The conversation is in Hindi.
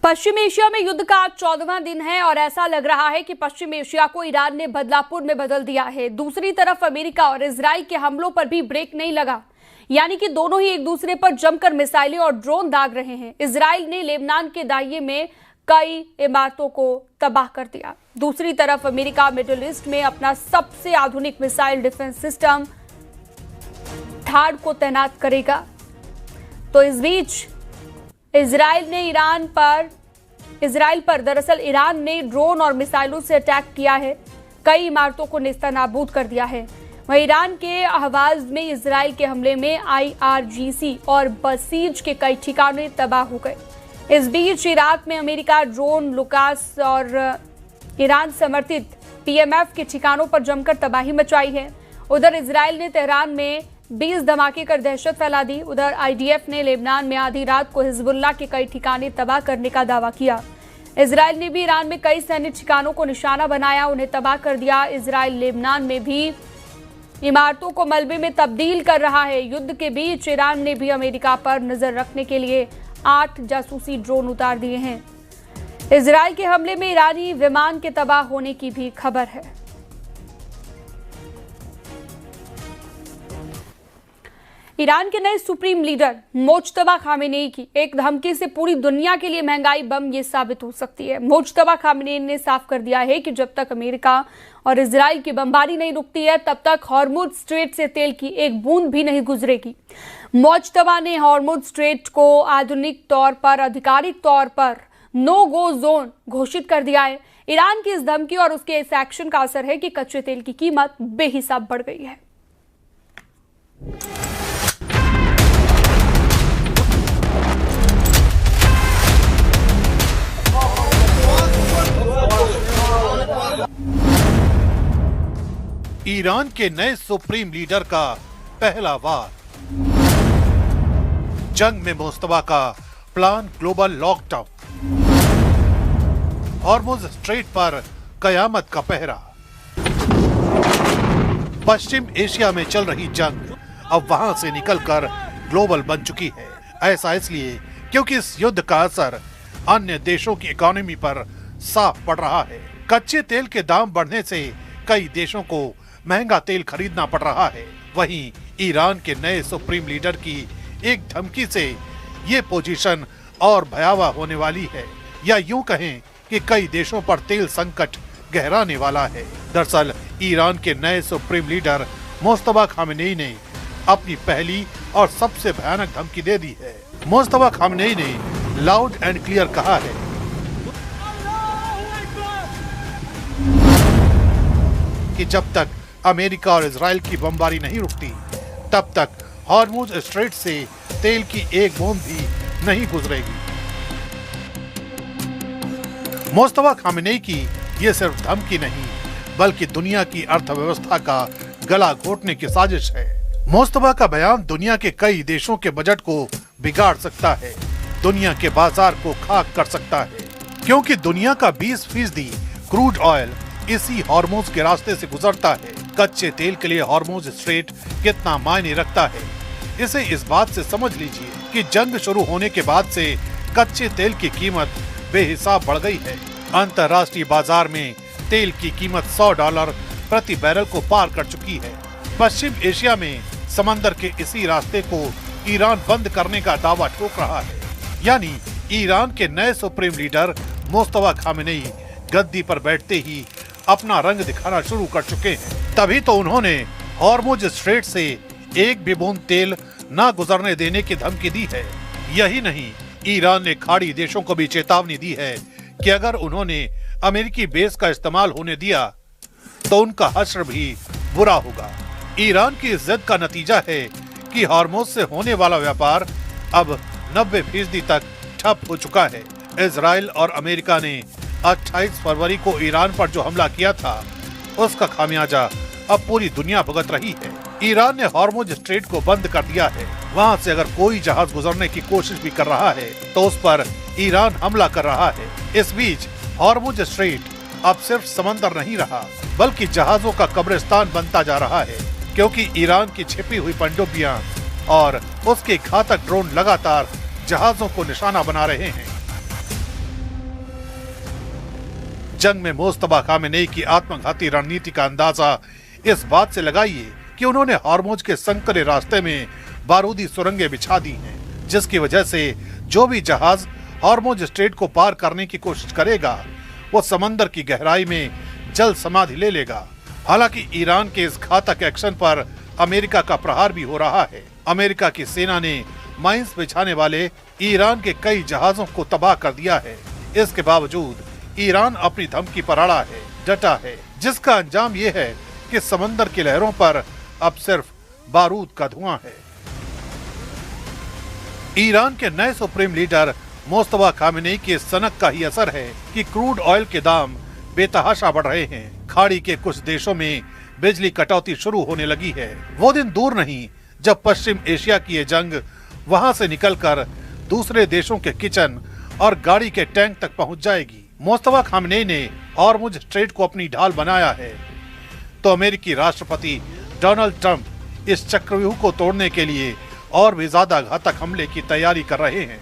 पश्चिम एशिया में युद्ध का आज 14वां दिन है और ऐसा लग रहा है कि पश्चिम एशिया को ईरान ने बदलापुर में बदल दिया है। दूसरी तरफ अमेरिका और इजराइल के हमलों पर भी ब्रेक नहीं लगा, यानी कि दोनों ही एक दूसरे पर जमकर मिसाइलें और ड्रोन दाग रहे हैं। इजराइल ने लेबनान के दाहिए में कई इमारतों को तबाह कर दिया। दूसरी तरफ अमेरिका मिडिल ईस्ट में अपना सबसे आधुनिक मिसाइल डिफेंस सिस्टम थाड को तैनात करेगा। तो इस बीच इजराइल पर दरअसल ईरान ने ड्रोन और मिसाइलों से अटैक किया है, कई इमारतों को नेस्तनाबूद कर दिया है। वहीं ईरान के अहवाज में इजराइल के हमले में IRGC और बसीज के कई ठिकाने तबाह हो गए। इस बीच इराक में अमेरिका ड्रोन लुकास और ईरान समर्थित PMF के ठिकानों पर जमकर तबाही मचाई है। उधर इजराइल ने तेहरान में 20 धमाके कर दहशत फैला दी। उधर IDF ने लेबनान में आधी रात को हिजबुल्लाह के कई ठिकाने तबाह करने का दावा किया। इजराइल ने भी ईरान में कई सैन्य ठिकानों को निशाना बनाया, उन्हें तबाह कर दिया। इजराइल लेबनान में भी इमारतों को मलबे में तब्दील कर रहा है। युद्ध के बीच ईरान ने भी अमेरिका पर नजर रखने के लिए 8 जासूसी ड्रोन उतार दिए हैं। इजराइल के हमले में ईरानी विमान के तबाह होने की भी खबर है। ईरान के नए सुप्रीम लीडर मोज्तबा खामेनेई की एक धमकी से पूरी दुनिया के लिए महंगाई बम ये साबित हो सकती है। मोज्तबा खामेनेई ने साफ कर दिया है कि जब तक अमेरिका और इजराइल की बमबारी नहीं रुकती है, तब तक हॉर्मुज स्ट्रेट से तेल की एक बूंद भी नहीं गुजरेगी। मोज्तबा ने हॉर्मुज स्ट्रेट को आधिकारिक तौर पर नो गो जोन घोषित कर दिया है। ईरान की इस धमकी और उसके इस एक्शन का असर है कि कच्चे तेल की कीमत बेहिसाब बढ़ गई है। ईरान के नए सुप्रीम लीडर का पहला वार, जंग में मुस्तफा का plan global lockdown, Hormuz strait पर कयामत का पहरा। पश्चिम एशिया में चल रही जंग अब वहां से निकलकर ग्लोबल बन चुकी है। ऐसा इसलिए क्योंकि इस युद्ध का असर अन्य देशों की इकोनॉमी पर साफ पड़ रहा है। कच्चे तेल के दाम बढ़ने से कई देशों को महंगा तेल खरीदना पड़ रहा है। वहीं ईरान के नए सुप्रीम लीडर की एक धमकी से ये पोजीशन और भयावह होने वाली है, या यूं कहें कि कई देशों पर तेल संकट गहराने वाला है। दरअसल ईरान के नए सुप्रीम लीडर मुस्तफा खामेनेई ने अपनी पहली और सबसे भयानक धमकी दे दी है। मुस्तफा खामेनेई ने लाउड एंड क्लियर कहा है कि जब तक अमेरिका और इजराइल की बमबारी नहीं रुकती, तब तक हॉर्मुज स्ट्रेट से तेल की एक बूंद भी नहीं गुजरेगी। मुस्तफा खामेनेई की ये सिर्फ धमकी नहीं, बल्कि दुनिया की अर्थव्यवस्था का गला घोटने की साजिश है। मुस्तफा का बयान दुनिया के कई देशों के बजट को बिगाड़ सकता है, दुनिया के बाजार को खाक कर सकता है, क्योंकि दुनिया का 20% क्रूड ऑयल इसी हॉर्मुज के रास्ते से गुजरता है। कच्चे तेल के लिए हॉर्मुज स्ट्रेट कितना मायने रखता है, इसे इस बात से समझ लीजिए कि जंग शुरू होने के बाद से कच्चे तेल की कीमत बेहिसाब बढ़ गई है। अंतर्राष्ट्रीय बाजार में तेल की कीमत $100 प्रति बैरल को पार कर चुकी है। पश्चिम एशिया में समंदर के इसी रास्ते को ईरान बंद करने का दावा ठोक रहा है। यानी ईरान के नए सुप्रीम लीडर मुस्तफा खामेनेई गद्दी पर बैठते ही अपना रंग दिखाना शुरू कर चुके हैं। तभी तो उन्होंने हॉर्मुज स्ट्रेट से एक भी बूंद तेल न गुजरने देने की धमकी दी है। यही नहीं, ईरान ने खाड़ी देशों को भी चेतावनी दी है कि अगर उन्होंने अमेरिकी बेस का इस्तेमाल होने दिया तो उनका हश्र भी बुरा होगा। ईरान की इस जिद का नतीजा है कि हॉर्मुज से होने वाला व्यापार अब 90% तक ठप हो चुका है। इजराइल और अमेरिका ने 28 फरवरी को ईरान पर जो हमला किया था, उसका खामियाजा अब पूरी दुनिया भुगत रही है। ईरान ने हॉर्मुज स्ट्रेट को बंद कर दिया है। वहां से अगर कोई जहाज गुजरने की कोशिश भी कर रहा है तो उस पर ईरान हमला कर रहा है। इस बीच हॉर्मुज स्ट्रेट अब सिर्फ समंदर नहीं रहा, बल्कि जहाजों का कब्रिस्तान बनता जा रहा है, क्योंकि ईरान की छिपी हुई पनडुब्बियां और उसके घातक ड्रोन लगातार जहाजों को निशाना बना रहे हैं। जंग में मुस्तफा खामेनेई की आत्मघाती रणनीति का अंदाजा इस बात से लगाइए कि उन्होंने हॉर्मुज के संकरे रास्ते में बारूदी सुरंगें बिछा दी हैं, जिसकी वजह से जो भी जहाज हॉर्मुज स्ट्रेट को पार करने की कोशिश करेगा वो समंदर की गहराई में जल समाधि ले लेगा। हालांकि ईरान के इस घातक एक्शन पर अमेरिका का प्रहार भी हो रहा है। अमेरिका की सेना ने माइंस बिछाने वाले ईरान के कई जहाजों को तबाह कर दिया है। इसके बावजूद ईरान अपनी धमकी पर अड़ा है, डटा है, जिसका अंजाम ये है कि समंदर की लहरों पर अब सिर्फ बारूद का धुआं है। ईरान के नए सुप्रीम लीडर मुस्तफा खामेनेई की सनक का ही असर है कि क्रूड ऑयल के दाम बेतहाशा बढ़ रहे हैं। खाड़ी के कुछ देशों में बिजली कटौती शुरू होने लगी है। वो दिन दूर नहीं जब पश्चिम एशिया की ये जंग वहां से निकलकर दूसरे देशों के किचन और गाड़ी के टैंक तक पहुंच जाएगी। मुस्तफा खामेनेई ने हॉर्मुज स्ट्रेट को अपनी ढाल बनाया है, तो अमेरिकी राष्ट्रपति डोनाल्ड ट्रंप इस चक्रव्यूह को तोड़ने के लिए और भी ज्यादा घातक हमले की तैयारी कर रहे हैं।